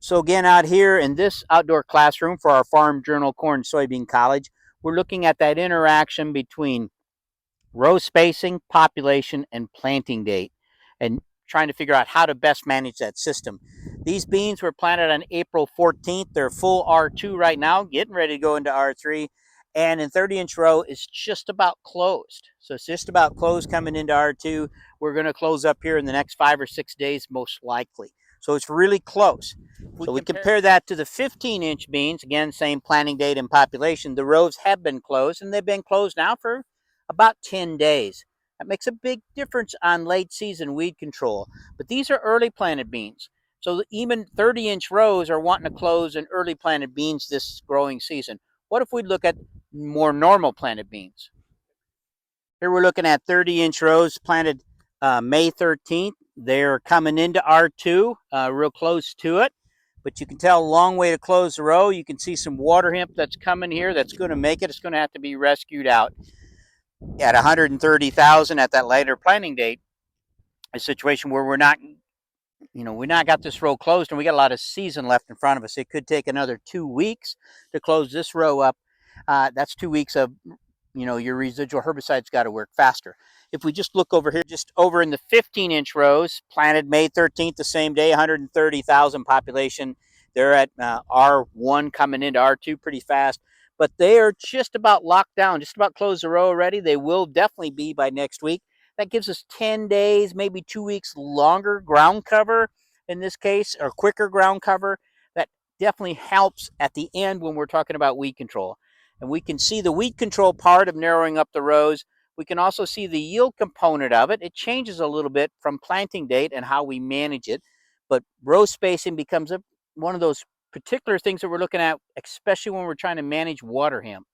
So again, out here in this outdoor classroom for our Farm Journal Corn Soybean College, we're looking at that interaction between row spacing, population, and planting date, and trying to figure out how to best manage that system. These beans were planted on April 14th. They're full R2 right now, getting ready to go into R3. And in 30-inch row is just about closed. So it's just about closed coming into R2. We're going to close up here in the next 5 or 6 days, most likely. So it's really close. So we compare that to the 15-inch beans. Again, same planting date and population. The rows have been closed, and they've been closed now for about 10 days. That makes a big difference on late season weed control. But these are early planted beans. So even 30-inch rows are wanting to close in early planted beans this growing season. What if we look at more normal planted beans? Here we're looking at 30-inch rows planted May 13th. They're coming into R2, real close to it. But you can tell a long way to close the row. You can see some water hemp that's coming here that's going to make it. It's going to have to be rescued out at 130,000 at that later planting date. A situation where we're not got this row closed and we got a lot of season left in front of us. It could take another 2 weeks to close this row up. That's 2 weeks of, your residual herbicides got to work faster. If we just look over here, just over in the 15-inch rows, planted May 13th, the same day, 130,000 population. They're at R1 coming into R2 pretty fast, but they are just about locked down, just about closed the row already. They will definitely be by next week. That gives us 10 days, maybe 2 weeks longer ground cover in this case, or quicker ground cover. That definitely helps at the end when we're talking about weed control. And we can see the weed control part of narrowing up the rows. We can also see the yield component of it. It changes a little bit from planting date and how we manage it. But row spacing becomes one of those particular things that we're looking at, especially when we're trying to manage water hemp.